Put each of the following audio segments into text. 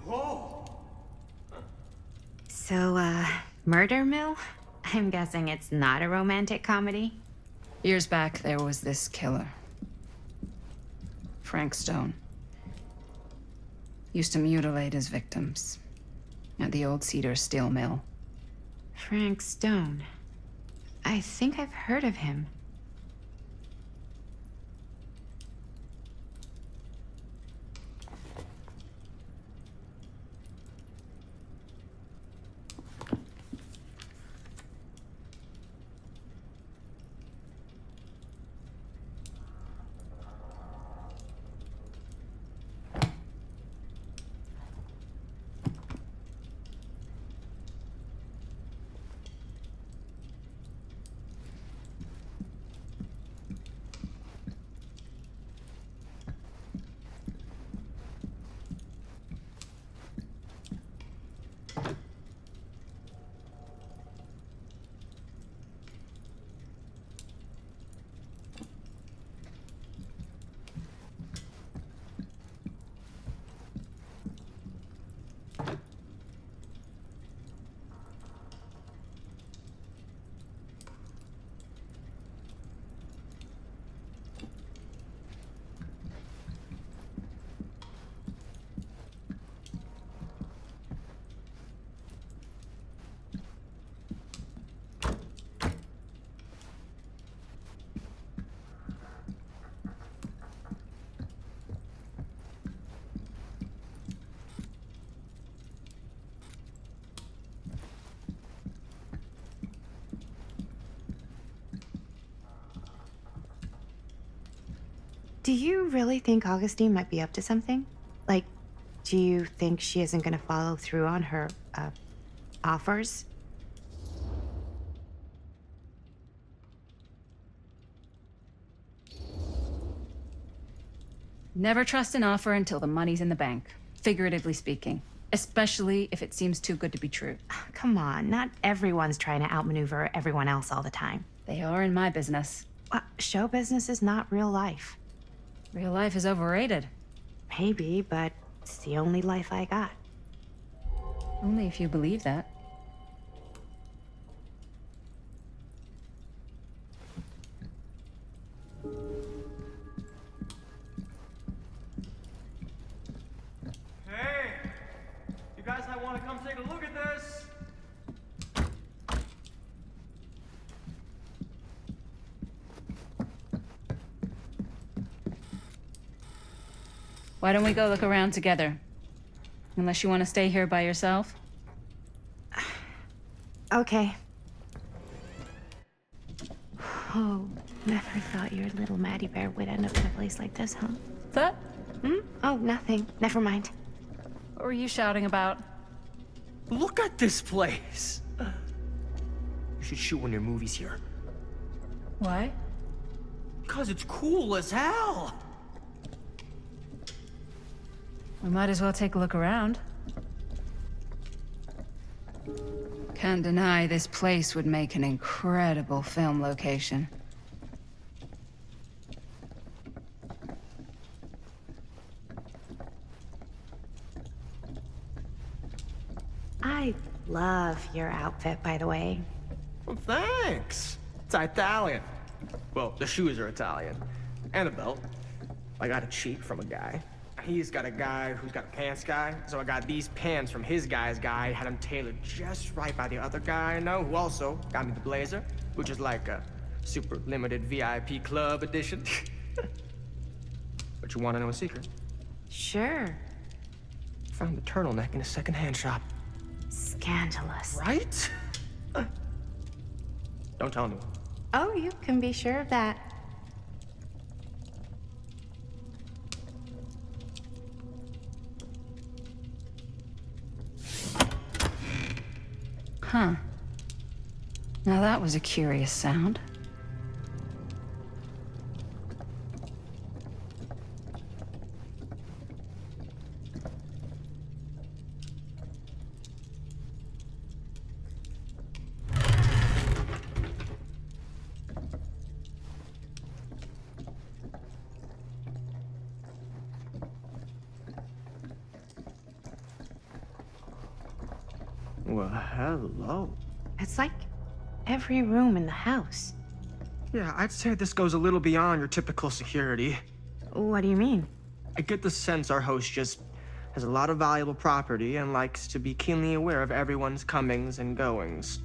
Whoa! So, Murder Mill? I'm guessing it's not a romantic comedy? Years back, there was this killer. Frank Stone. Used to mutilate his victims at the old Cedar Steel Mill. Frank Stone. I think I've heard of him. Do you really think Augustine might be up to something? Like, do you think she isn't gonna follow through on her, offers? Never trust an offer until the money's in the bank, figuratively speaking. Especially if it seems too good to be true. Come on, not everyone's trying to outmaneuver everyone else all the time. They are in my business. Show business is not real life. Real life is overrated. Maybe, but it's the only life I got. Only if you believe that. Hey! You guys might want to come take a look at this! Why don't we go look around together? Unless you want to stay here by yourself? Okay. Oh, never thought your little Maddie Bear would end up in a place like this, huh? That? Oh, nothing. Never mind. What were you shouting about? Look at this place! You should shoot one of your movies here. Why? Because it's cool as hell! We might as well take a look around. Can't deny this place would make an incredible film location. I love your outfit, by the way. Well, thanks. It's Italian. Well, the shoes are Italian. And a belt. I got a cheat from a guy. He's got a guy who's got a pants guy, so I got these pants from his guy's guy, had them tailored just right by the other guy I know, who also got me the blazer, which is like a super limited VIP club edition. But you want to know a secret? Sure. Found the turtleneck in a secondhand shop. Scandalous. Right? Don't tell anyone. Oh, you can be sure of that. Huh. Now that was a curious sound. Well, hello. It's like every room in the house. Yeah, I'd say this goes a little beyond your typical security. What do you mean? I get the sense our host just has a lot of valuable property and likes to be keenly aware of everyone's comings and goings.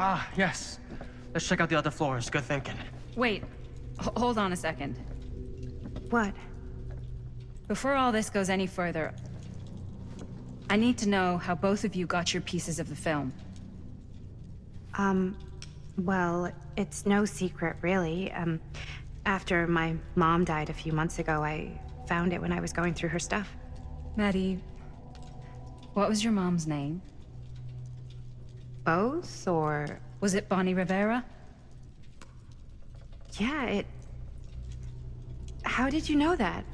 Ah, yes. Let's check out the other floors. Good thinking. Wait, hold on a second. What? Before all this goes any further, I need to know how both of you got your pieces of the film. Well, it's no secret, really. After my mom died a few months ago, I found it when I was going through her stuff. Maddie, what was your mom's name? Both, or... Was it Bonnie Rivera? Yeah, How did you know that?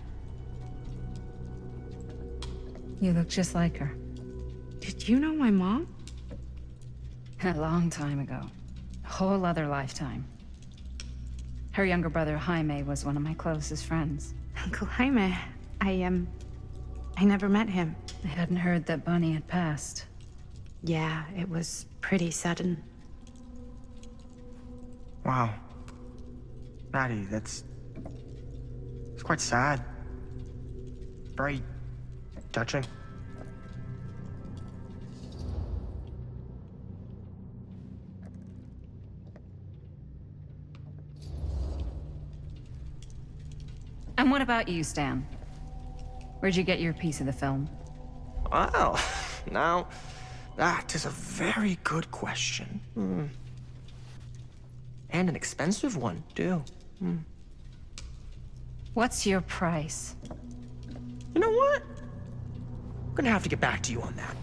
You look just like her. Did you know my mom? A long time ago. A whole other lifetime. Her younger brother, Jaime, was one of my closest friends. Uncle Jaime. I never met him. I hadn't heard that Bonnie had passed. Yeah, it was pretty sudden. Wow. Maddie, it's quite sad. Very touching. And what about you, Stan? Where'd you get your piece of the film? Well, now, that is a very good question. And an expensive one, too. What's your price? You know what? I'm gonna have to get back to you on that.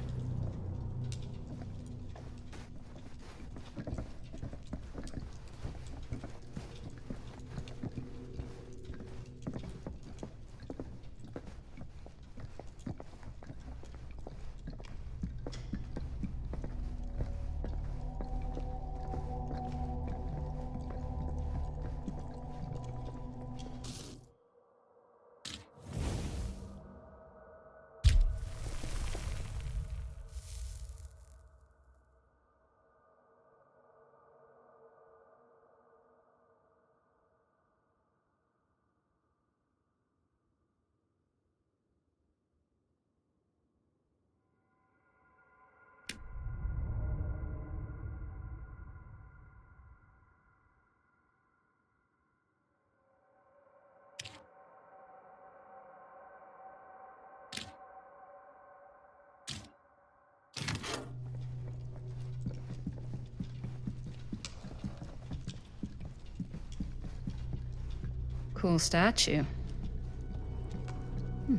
Cool statue.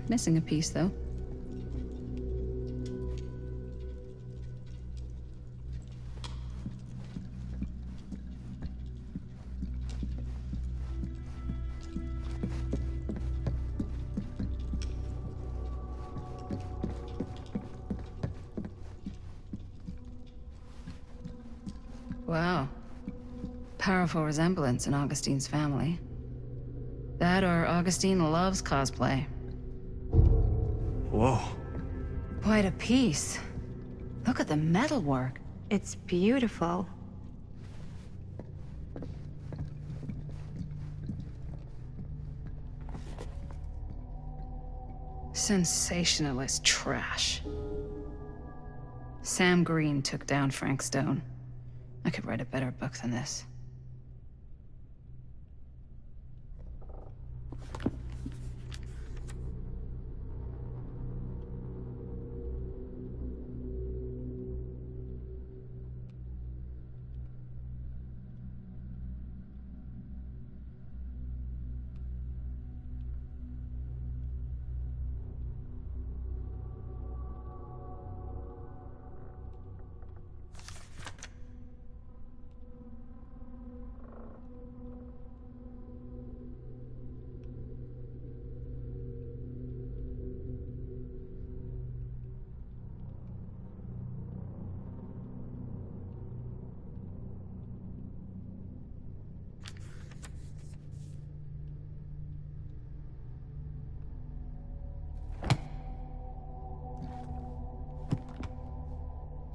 Missing a piece, though. Wow. Powerful resemblance in Augustine's family. That or Augustine loves cosplay. Whoa. Quite a piece. Look at the metalwork. It's beautiful. Sensationalist trash. Sam Green took down Frank Stone. I could write a better book than this.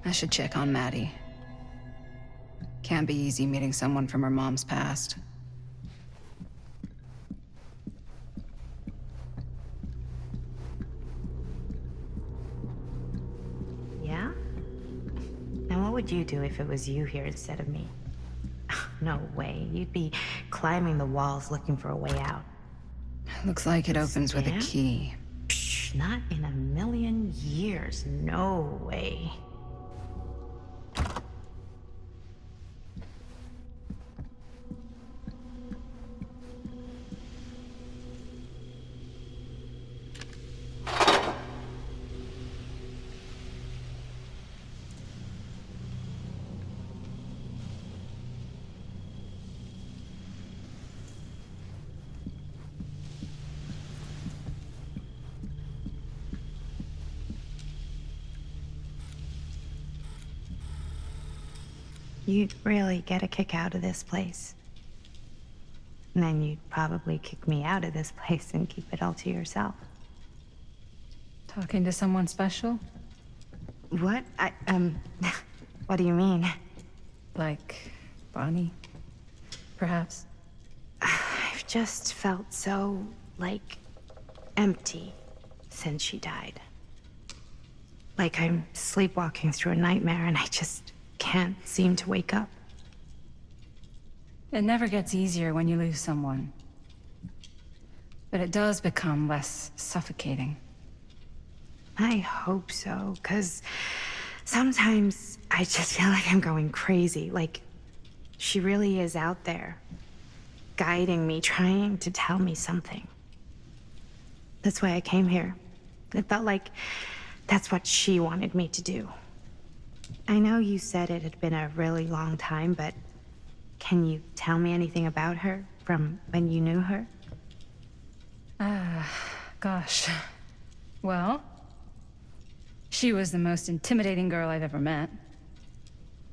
I should check on Maddie. Can't be easy meeting someone from her mom's past. Yeah? And what would you do if it was you here instead of me? No way. You'd be climbing the walls looking for a way out. Looks like it opens with a Stan? key. Psh, not in a million years. No way. You'd really get a kick out of this place. And then you'd probably kick me out of this place and keep it all to yourself. Talking to someone special? What? What do you mean? Like Bonnie, perhaps? I've just felt so, like, empty since she died. Like I'm sleepwalking through a nightmare and I just can't seem to wake up. It never gets easier when you lose someone. But it does become less suffocating. I hope so, 'cause sometimes I just feel like I'm going crazy. Like, she really is out there, guiding me, trying to tell me something. That's why I came here. It felt like that's what she wanted me to do. I know you said it had been a really long time, but can you tell me anything about her from when you knew her? Gosh. Well, she was the most intimidating girl I've ever met.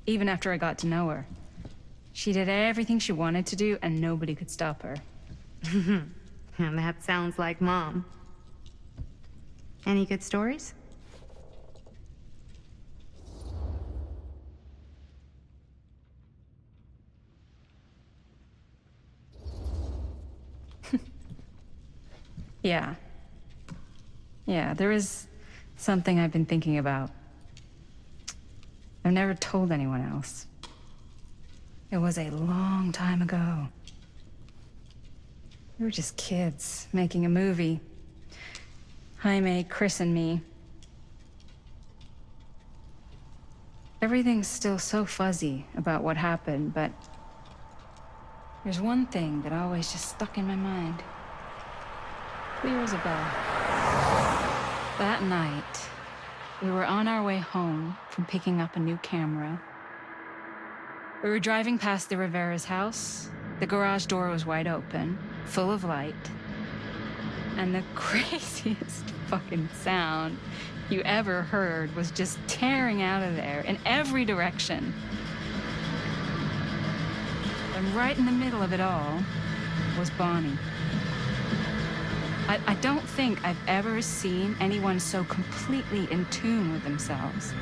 Even after I got to know her. She did everything she wanted to do, and nobody could stop her. And that sounds like Mom. Any good stories? Yeah. Yeah, there is something I've been thinking about. I've never told anyone else. It was a long time ago. We were just kids making a movie. Jaime, Chris, and me. Everything's still so fuzzy about what happened, but there's one thing that always just stuck in my mind. Clear as a bell. That night, we were on our way home from picking up a new camera. We were driving past the Rivera's house. The garage door was wide open, full of light. And the craziest fucking sound you ever heard was just tearing out of there in every direction. And right in the middle of it all was Bonnie. I don't think I've ever seen anyone so completely in tune with themselves.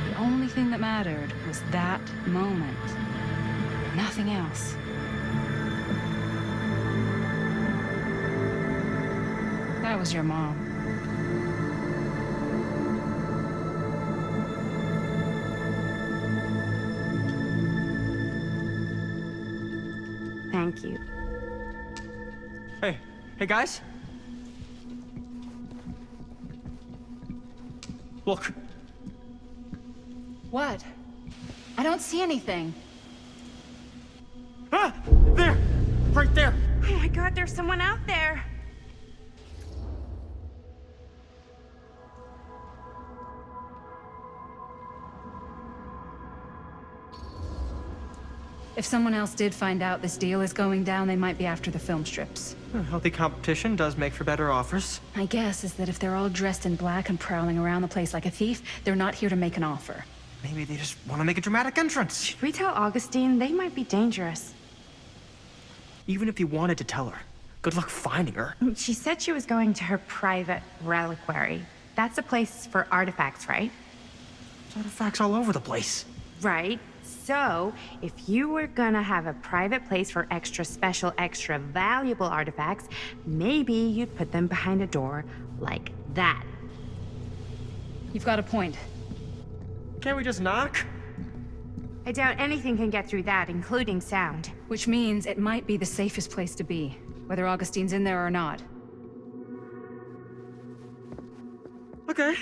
The only thing that mattered was that moment. Nothing else. That That was your mom. Thank you. Hey guys. Look. What? I don't see anything. Ah! There! Right there! Oh my god, there's someone out there. If someone else did find out this deal is going down, they might be after the film strips. Healthy competition does make for better offers. My guess is that if they're all dressed in black and prowling around the place like a thief, they're not here to make an offer. Maybe they just want to make a dramatic entrance. Should we tell Augustine? They might be dangerous. Even if you wanted to tell her, good luck finding her. She said she was going to her private reliquary. That's a place for artifacts, right? There's artifacts all over the place. Right. So, if you were gonna have a private place for extra special, extra valuable artifacts, maybe you'd put them behind a door like that. You've got a point. Can't we just knock? I doubt anything can get through that, including sound. Which means it might be the safest place to be, whether Augustine's in there or not. Okay.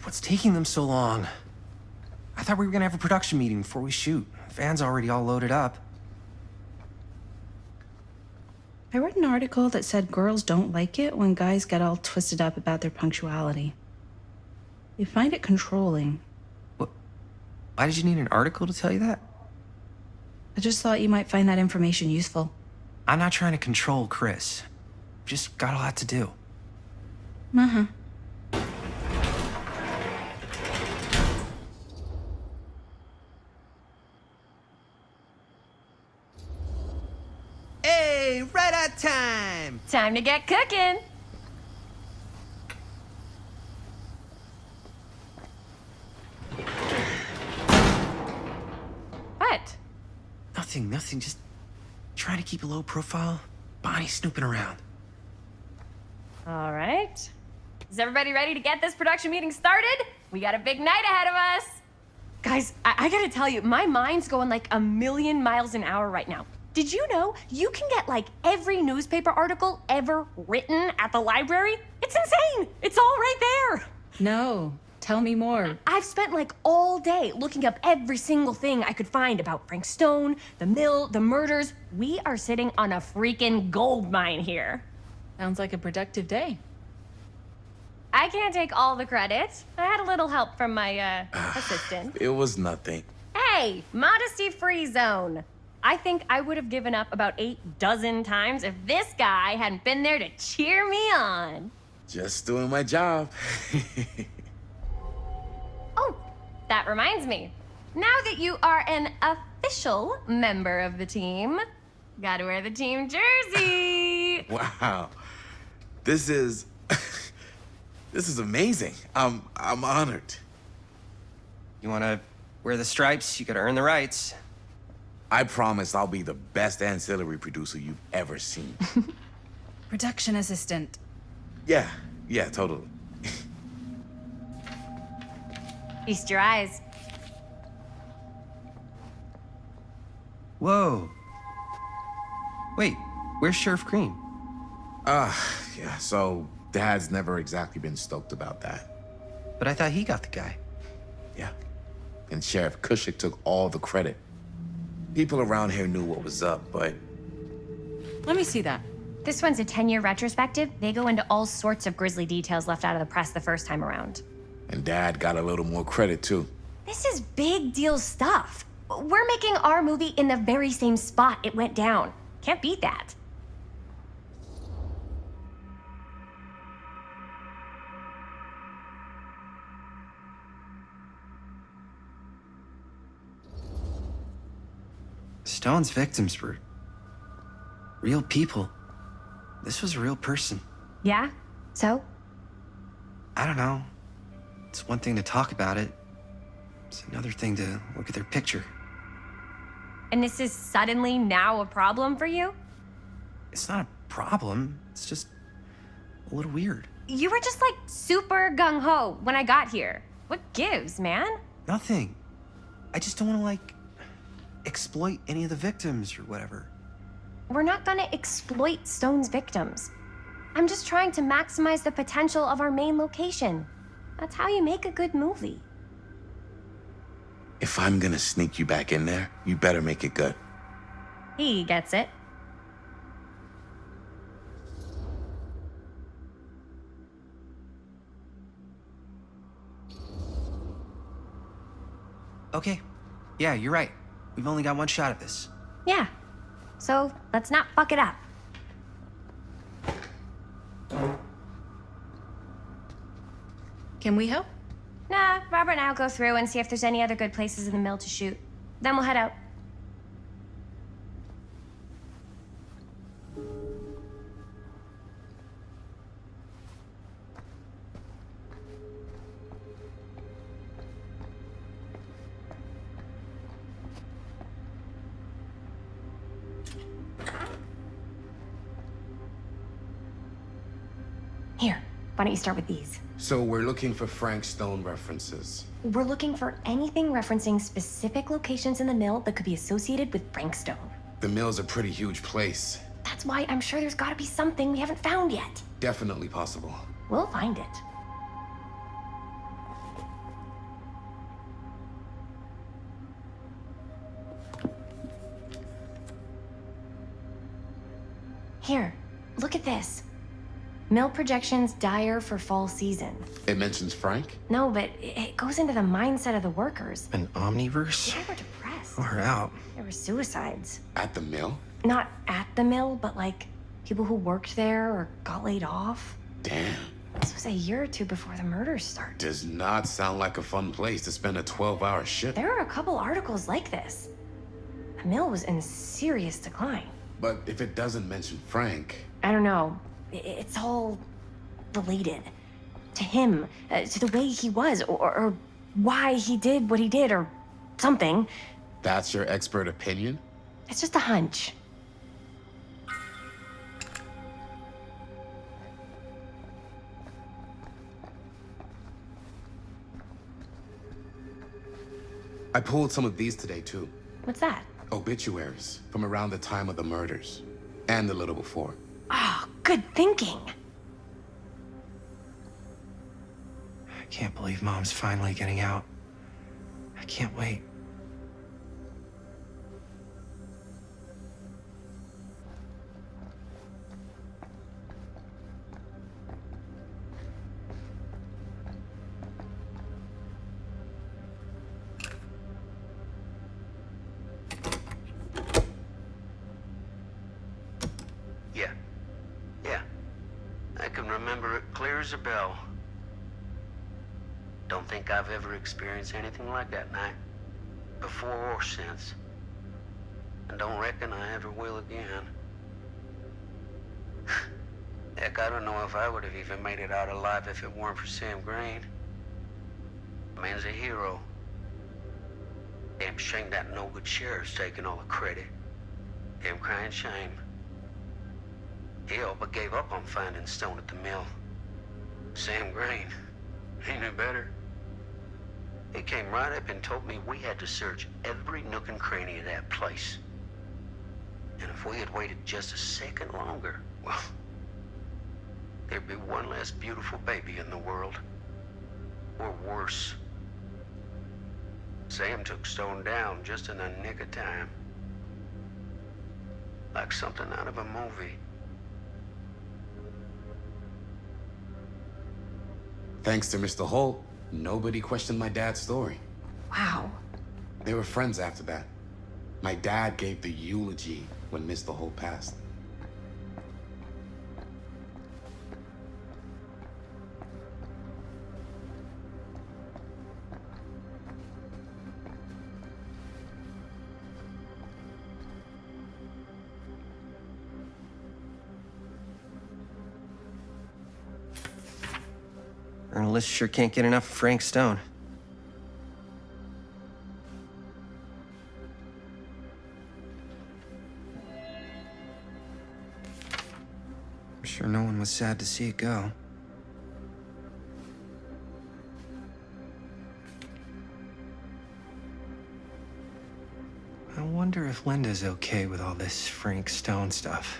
What's taking them so long? I thought we were gonna have a production meeting before we shoot. The van's already all loaded up. I read an article that said girls don't like it when guys get all twisted up about their punctuality. They find it controlling. What? Why did you need an article to tell you that? I just thought you might find that information useful. I'm not trying to control Chris. Just got a lot to do. Uh-huh. Hey, right on time! Time to get cooking. What? Nothing. Just trying to keep a low profile. Bonnie snooping around. All right. Is everybody ready to get this production meeting started? We got a big night ahead of us. Guys, I gotta tell you, my mind's going like a million miles an hour right now. Did you know you can get like every newspaper article ever written at the library? It's insane. It's all right there. No. Tell me more. I've spent like all day looking up every single thing I could find about Frank Stone, the mill, the murders. We are sitting on a freaking gold mine here. Sounds like a productive day. I can't take all the credit. I had a little help from my assistant. It was nothing. Hey, modesty-free zone. I think I would have given up about 8 dozen times if this guy hadn't been there to cheer me on. Just doing my job. Oh, that reminds me. Now that you are an official member of the team, gotta wear the team jersey. Wow. This is this is amazing. I'm honored. You wanna wear the stripes? You gotta earn the rights. I promise I'll be the best ancillary producer you've ever seen. Production assistant. Yeah, totally. Feast your eyes. Whoa. Wait, where's Sheriff Green? Yeah, so Dad's never exactly been stoked about that. But I thought he got the guy. Yeah. And Sheriff Cushik took all the credit. People around here knew what was up, but Let me see that. This one's a 10-year retrospective. They go into all sorts of grisly details left out of the press the first time around. and Dad got a little more credit too. This is big deal stuff. We're making our movie in the very same spot it went down. Can't beat that. Stone's victims were real people. This was a real person. Yeah? So? I don't know. It's one thing to talk about it. It's another thing to look at their picture. And this is suddenly now a problem for you? It's not a problem. It's just a little weird. You were just like super gung-ho when I got here. What gives, man? Nothing. I just don't want to, like, exploit any of the victims or whatever. We're not gonna exploit Stone's victims. I'm just trying to maximize the potential of our main location. That's how you make a good movie. If I'm gonna sneak you back in there, you better make it good. He gets it. Okay. Yeah, you're right. We've only got one shot at this. Yeah. So let's not fuck it up. Can we help? Nah, Robert and I'll go through and see if there's any other good places in the mill to shoot. Then we'll head out. Here, why don't you start with these? So we're looking for Frank Stone references. We're looking for anything referencing specific locations in the mill that could be associated with Frank Stone. The mill's a pretty huge place. That's why I'm sure there's gotta be something we haven't found yet. Definitely possible. We'll find it. Here, look at this. Mill projections dire for fall season. It mentions Frank? No, but it goes into the mindset of the workers. An omniverse? They were depressed. Far out. There were suicides. At the mill? Not at the mill, but like people who worked there or got laid off. Damn. This was a year or two before the murders started. Does not sound like a fun place to spend a 12-hour shift. There are a couple articles like this. The mill was in serious decline. But if it doesn't mention Frank... I don't know. It's all related to him, to the way he was, or why he did what he did, or something. That's your expert opinion? It's just a hunch. I pulled some of these today, too. What's that? Obituaries from around the time of the murders. And a little before. Oh, good thinking. I can't believe Mom's finally getting out. I can't wait. Yeah. I can remember it clear as a bell. Don't think I've ever experienced anything like that night, before or since. And don't reckon I ever will again. Heck, I don't know if I would have even made it out alive if it weren't for Sam Green. Man's a hero. Damn shame that no-good sheriff's taking all the credit. Damn crying shame. He all but gave up on finding Stone at the mill. Sam Green, he knew better. He came right up and told me we had to search every nook and cranny of that place. And if we had waited just a second longer, well, there'd be one less beautiful baby in the world. Or worse. Sam took Stone down just in the nick of time. Like something out of a movie. Thanks to Mr. Holt, nobody questioned my dad's story. Wow. They were friends after that. My dad gave the eulogy when Mr. Holt passed. Journalists sure can't get enough of Frank Stone. I'm sure no one was sad to see it go. I wonder if Linda's okay with all this Frank Stone stuff.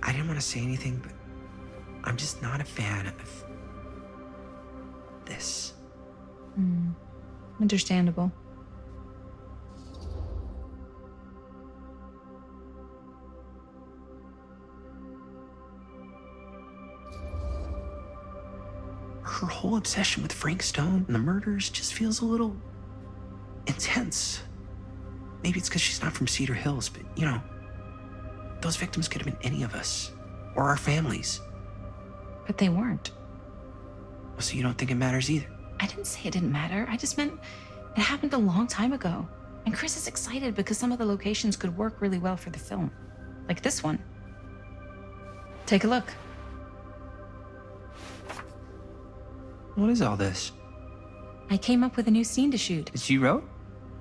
I didn't want to say anything, but I'm just not a fan of this. Understandable. Her whole obsession with Frank Stone and the murders just feels a little intense. Maybe it's because she's not from Cedar Hills, but you know, those victims could have been any of us or our families. But they weren't. So you don't think it matters either? I didn't say it didn't matter. I just meant it happened a long time ago. And Chris is excited because some of the locations could work really well for the film. Like this one. Take a look. What is all this? I came up with a new scene to shoot. That you wrote?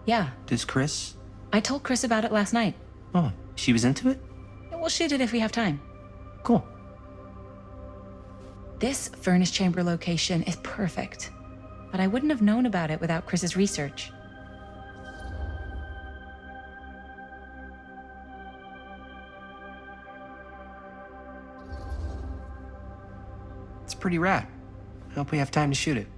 Yeah, Does Chris? I told Chris about it last night. Oh, she was into it? We'll shoot it if we have time. Cool. This furnace chamber location is perfect. But I wouldn't have known about it without Chris's research. It's pretty rad. I hope we have time to shoot it.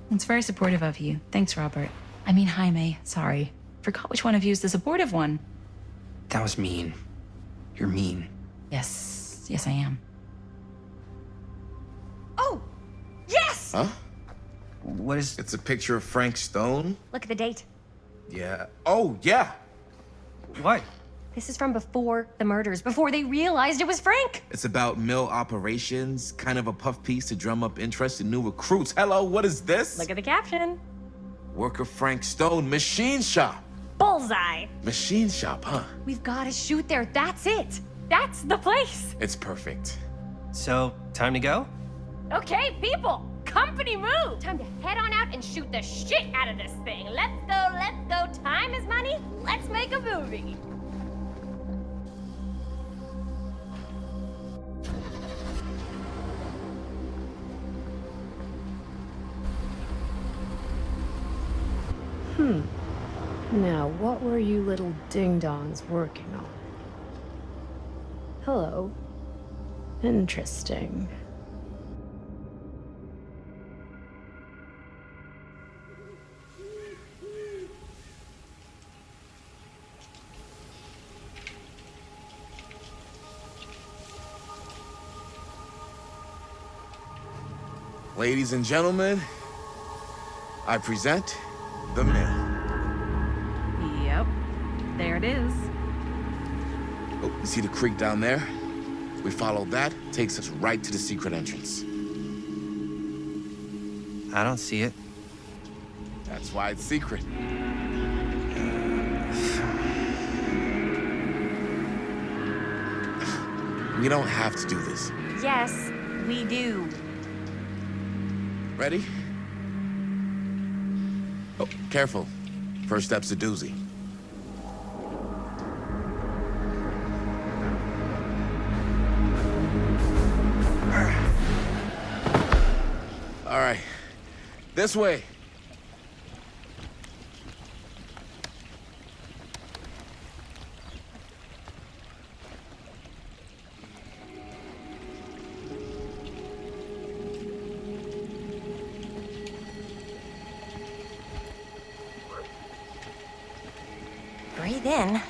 It's very supportive of you. Thanks, Robert. I mean, Jaime, sorry. Forgot which one of you is the supportive one. That was mean. You're mean. Yes, I am. Oh! Yes! Huh? What is... It's a picture of Frank Stone? Look at the date. Yeah. Oh, yeah. What? This is from before the murders, before they realized it was Frank. It's about mill operations, kind of a puff piece to drum up interest in new recruits. Hello, what is this? Look at the caption. Worker Frank Stone, machine shop. Bullseye. Machine shop, huh? We've got to shoot there. That's it. That's the place. It's perfect. So, time to go? Okay, people. Company move. Time to head on out and shoot the shit out of this thing. Let's go, let's go. Time is money. Let's make a movie. Now, what were you little ding-dongs working on? Hello. Interesting. Ladies and gentlemen, I present the mill. Yep, there it is. Oh, you see the creek down there? We follow that, takes us right to the secret entrance. I don't see it. That's why it's secret. We don't have to do this. Yes, we do. Ready? Oh, careful. First step's a doozy. All right. This way. Breathe in.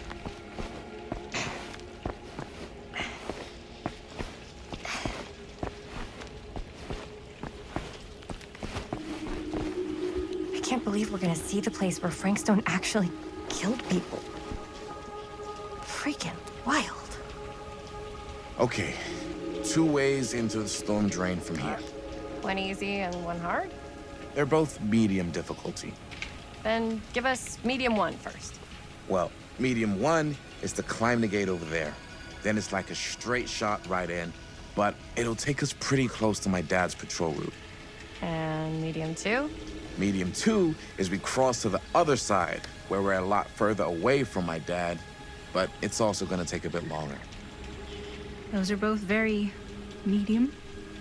I can't believe we're gonna see the place where Frank Stone actually killed people. Freaking wild. Okay. 2 ways into the storm drain from here. One easy and one hard? They're both medium difficulty. Then give us medium 1 first. Well, medium 1 is to climb the gate over there. Then it's like a straight shot right in, but it'll take us pretty close to my dad's patrol route. And medium 2? Medium 2 is we cross to the other side, where we're a lot further away from my dad, but it's also gonna take a bit longer. Those are both very medium.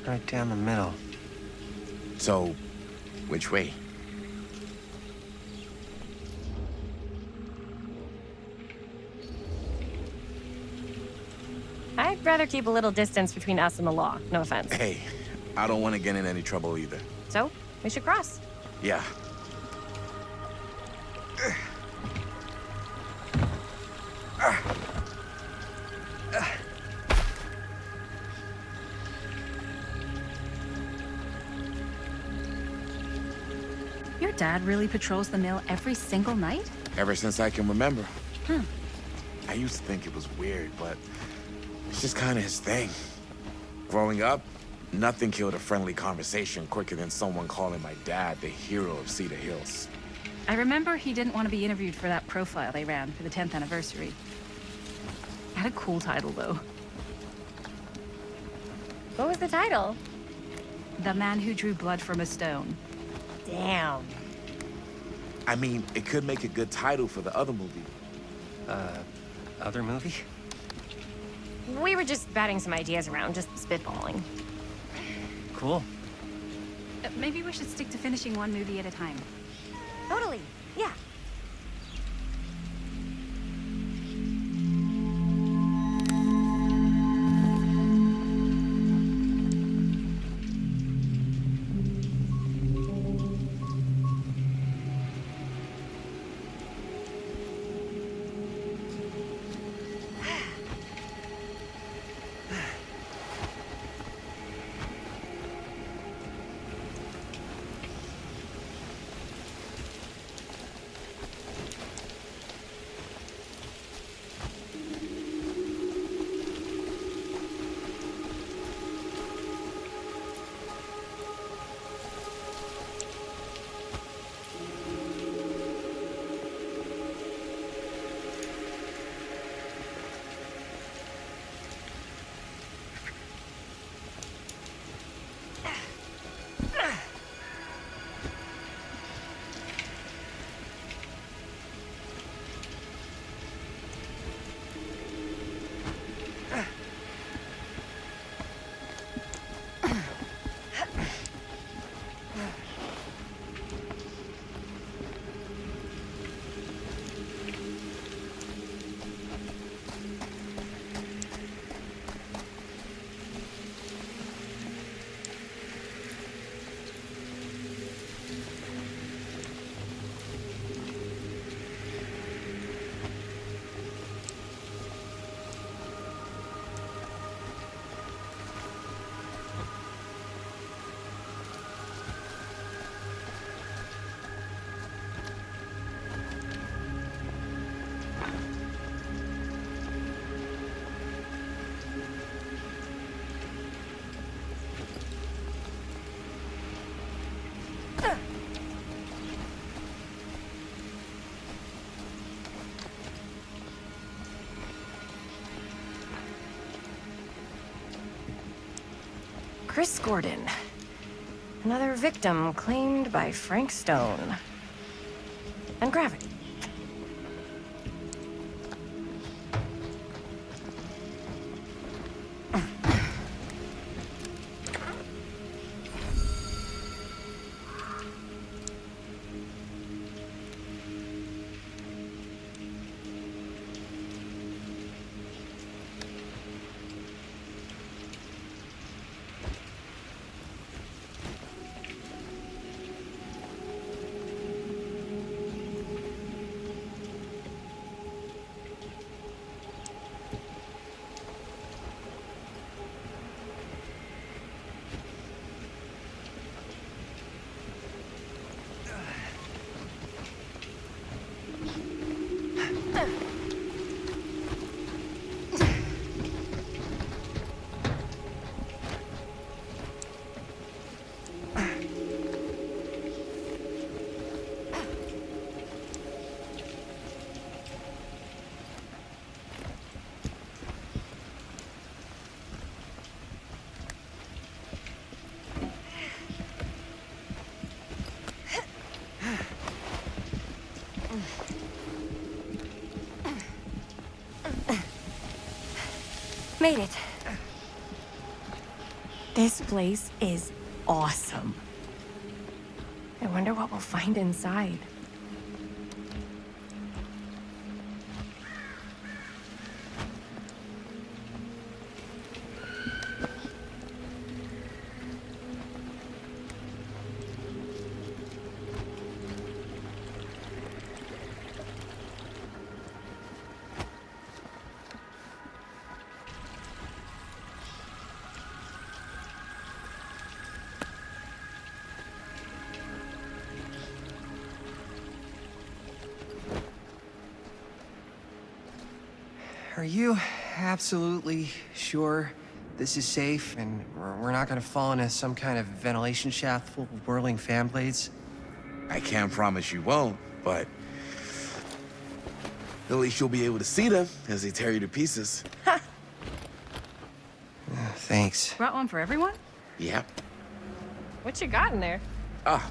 Right down the middle. So, which way? I'd rather keep a little distance between us and the law, no offense. Hey, I don't want to get in any trouble either. So, we should cross. Yeah. Your dad really patrols the mill every single night? Ever since I can remember. I used to think it was weird, but it's just kind of his thing. Growing up, nothing killed a friendly conversation quicker than someone calling my dad the hero of Cedar Hills. I remember he didn't want to be interviewed for that profile they ran for the 10th anniversary. Had a cool title, though. What was the title? The Man Who Drew Blood from a Stone. Damn. I mean, it could make a good title for the other movie. Other movie? We were just batting some ideas around, just spitballing. Cool. Maybe we should stick to finishing one movie at a time. Totally. Yeah. Chris Gordon. Another victim claimed by Frank Stone. And gravity. Made it. This place is awesome. I wonder what we'll find inside. Are you absolutely sure this is safe and we're not gonna fall into some kind of ventilation shaft full of whirling fan blades? I can't promise you won't, but at least you'll be able to see them as they tear you to pieces. Thanks. Brought one for everyone? Yep. What you got in there?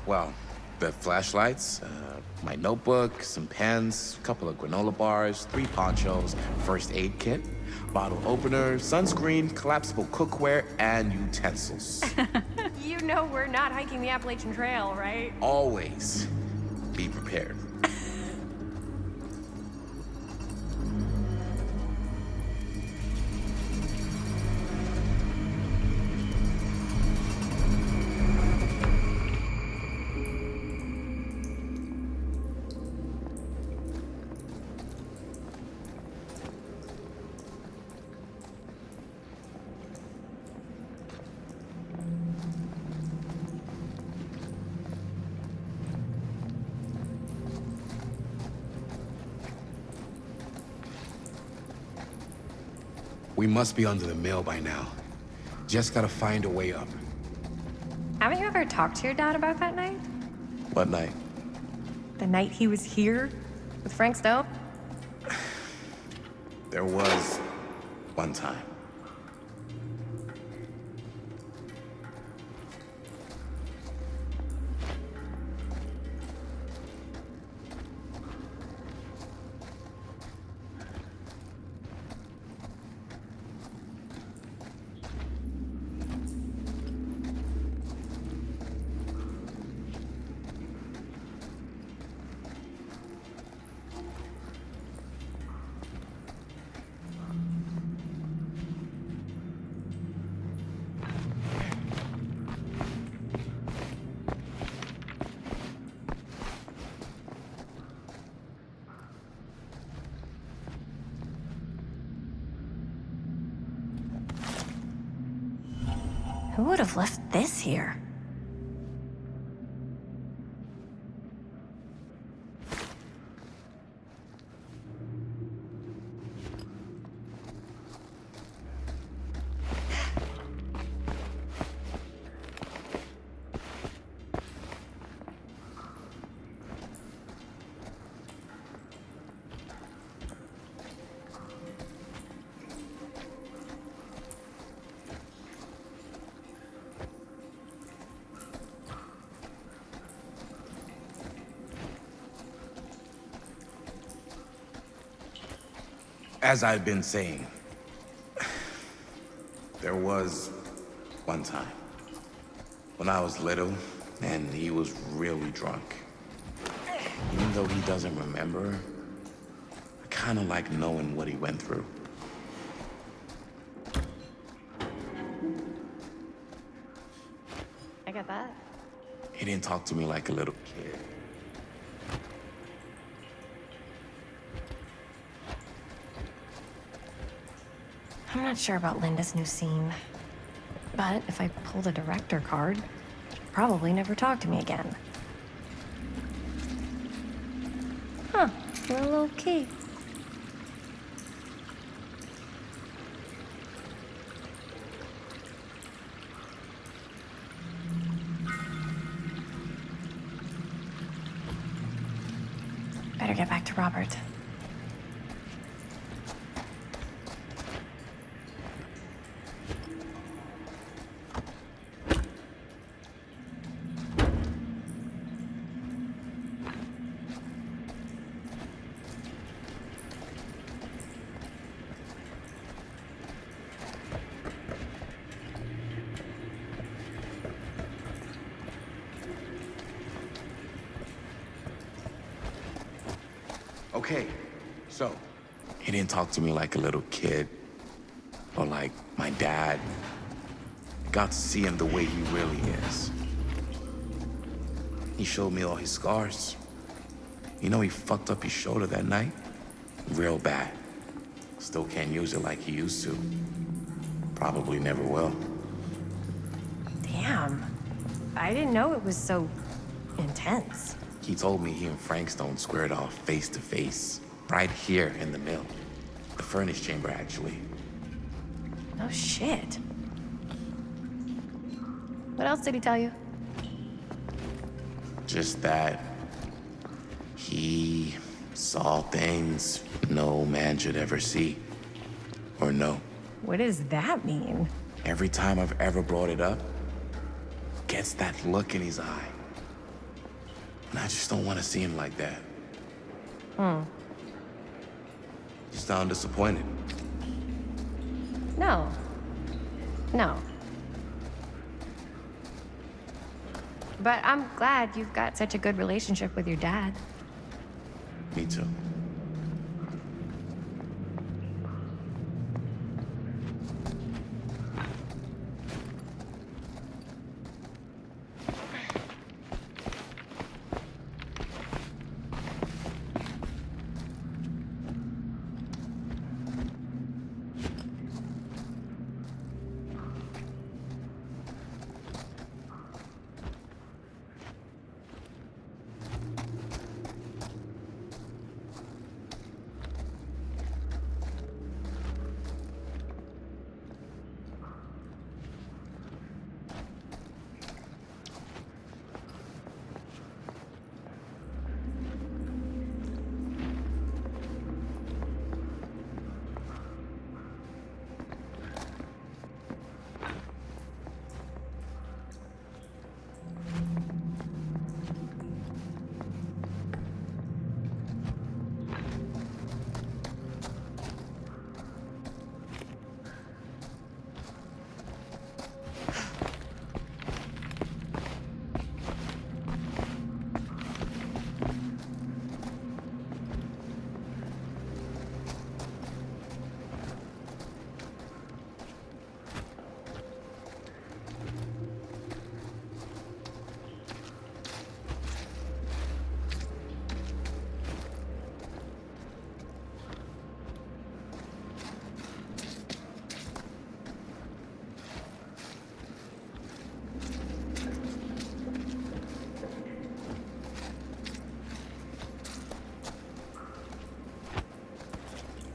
Well, the flashlights, my notebook, some pens, a couple of granola bars, 3 ponchos, first aid kit, bottle opener, sunscreen, collapsible cookware, and utensils. You know we're not hiking the Appalachian Trail, right? Always be prepared. We must be under the mill by now. Just gotta find a way up. Haven't you ever talked to your dad about that night? What night? The night he was here with Frank Stone? There was one time. Who would have left this here? As I've been saying, there was one time when I was little and he was really drunk. Even though he doesn't remember, I kind of like knowing what he went through. I get that. He didn't talk to me like a little kid. I'm not sure about Linda's new scene. But if I pull the director card, she'll probably never talk to me again. Huh, little key. Better get back to Robert. Okay, so he didn't talk to me like a little kid or like my dad. I got to see him the way he really is. He showed me all his scars. You know, he fucked up his shoulder that night? Real bad. Still can't use it like he used to. Probably never will. Damn. I didn't know it was so intense. He told me he and Frankstone squared off face to face, right here in the mill. The furnace chamber, actually. Oh, shit. What else did he tell you? Just that he saw things no man should ever see or know. What does that mean? Every time I've ever brought it up, gets that look in his eye. And I just don't want to see him like that. You sound disappointed. No. No. But I'm glad you've got such a good relationship with your dad. Me too.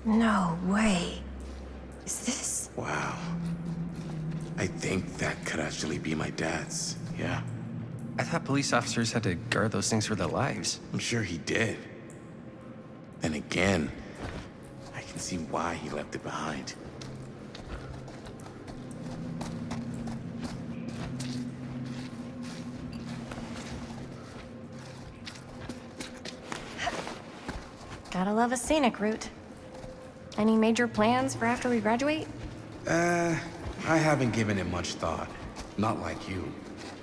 No way. Is this? Wow. I think that could actually be my dad's, yeah. I thought police officers had to guard those things for their lives. I'm sure he did. Then again, I can see why he left it behind. Gotta love a scenic route. Any major plans for after we graduate? I haven't given it much thought. Not like you.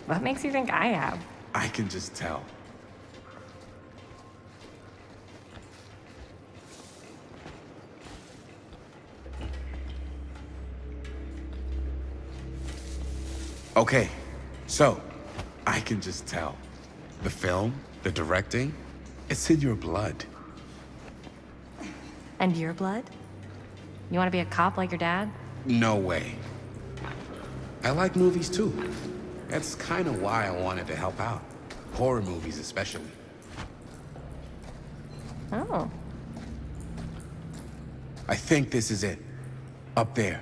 What makes you think I have? I can just tell. Okay, so I can just tell. The film, the directing, it's in your blood. And your blood? You want to be a cop like your dad? No way. I like movies too. That's kind of why I wanted to help out. Horror movies especially. Oh. I think this is it. Up there.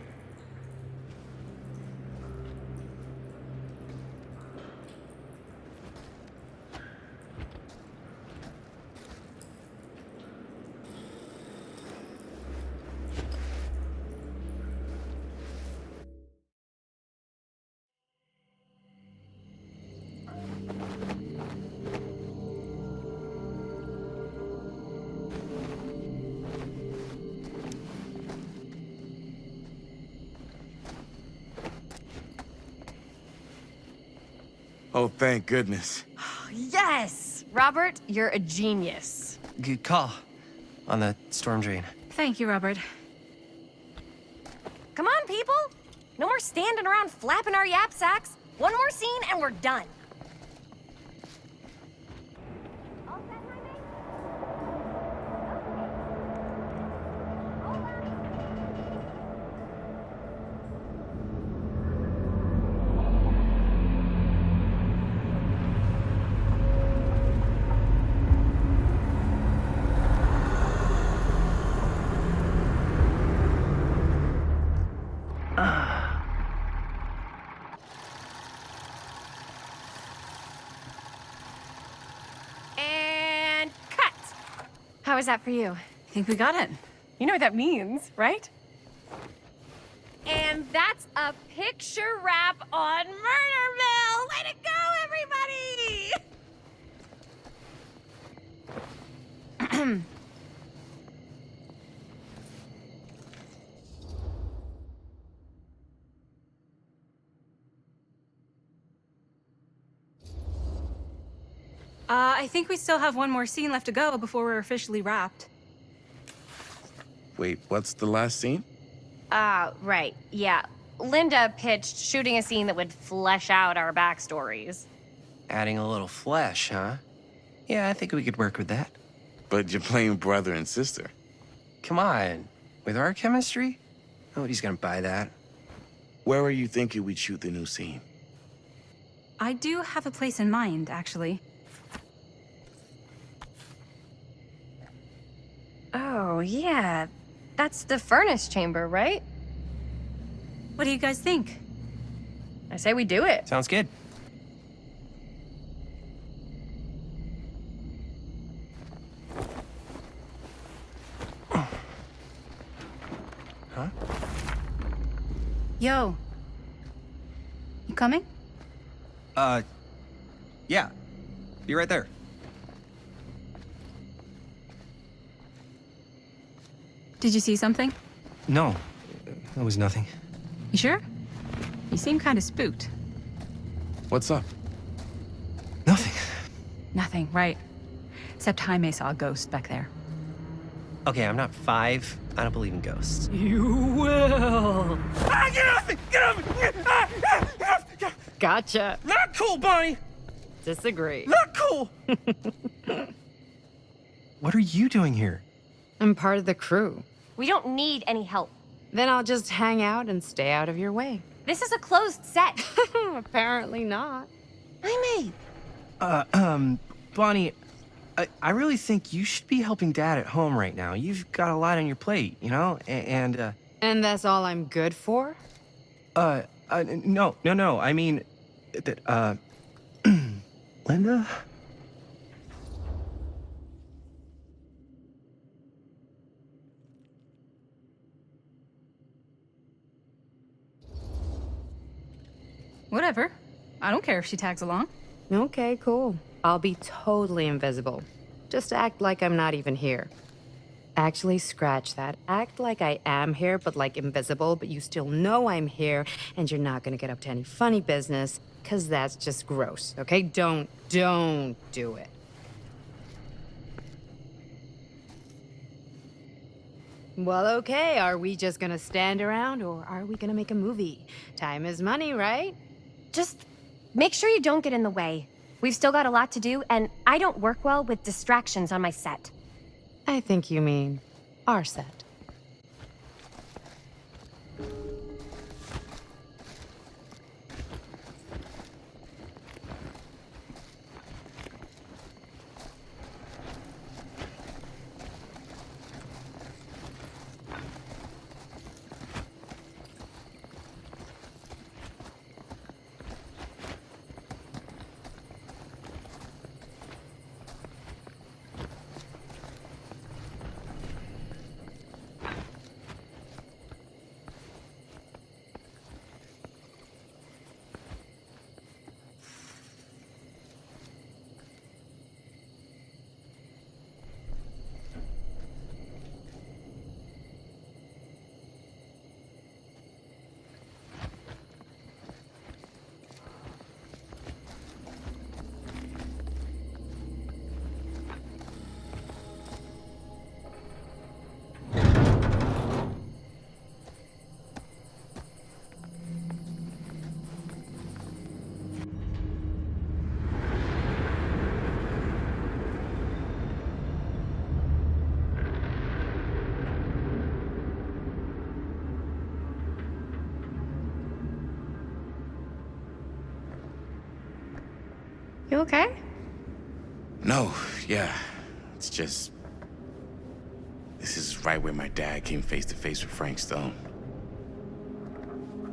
Oh, thank goodness. Yes! Robert, you're a genius. Good call. on the storm drain. Thank you, Robert. Come on, people! No more standing around flapping our yap sacks. One more scene and we're done. And cut! How was that for you? I think we got it. You know what that means, right? And that's a picture wrap on Murderville! Way to go, everybody! I think we still have one more scene left to go before we're officially wrapped. Wait, what's the last scene? Right, yeah. Linda pitched shooting a scene that would flesh out our backstories. Adding a little flesh, huh? Yeah, I think we could work with that. But you're playing brother and sister. Come on. With our chemistry? Nobody's gonna buy that. Where are you thinking we'd shoot the new scene? I do have a place in mind, actually. Oh, yeah. That's the furnace chamber, right? What do you guys think? I say we do it. Sounds good. Huh? Yo. You coming? Yeah. Be right there. Did you see something? No, that was nothing. You sure? You seem kind of spooked. What's up? Nothing. Nothing, right. Except Jaime saw a ghost back there. Okay, I'm not 5. I don't believe in ghosts. You will. Ah, get off me! Get off me! Gotcha. Not cool, Bonnie! Disagree. Not cool! What are you doing here? I'm part of the crew. We don't need any help. Then I'll just hang out and stay out of your way. This is a closed set. Apparently not. Jaime! Bonnie, I really think you should be helping Dad at home right now. You've got a lot on your plate, you know? And that's all I'm good for? no. I mean, that, Linda? Whatever. I don't care if she tags along. Okay, cool. I'll be totally invisible. Just act like I'm not even here. Actually, scratch that. Act like I am here, but like invisible, but you still know I'm here, and you're not gonna get up to any funny business, because that's just gross, okay? Don't do it. Well, okay, are we just gonna stand around, or are we gonna make a movie? Time is money, right? Just make sure you don't get in the way. We've still got a lot to do, and I don't work well with distractions on my set. I think you mean our set. okay? No, yeah. It's just... This is right where my dad came face to face with Frank Stone.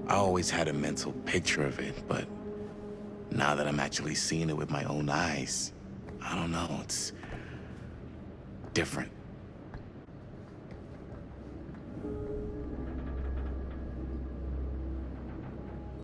I always had a mental picture of it, but now that I'm actually seeing it with my own eyes, I don't know, it's different.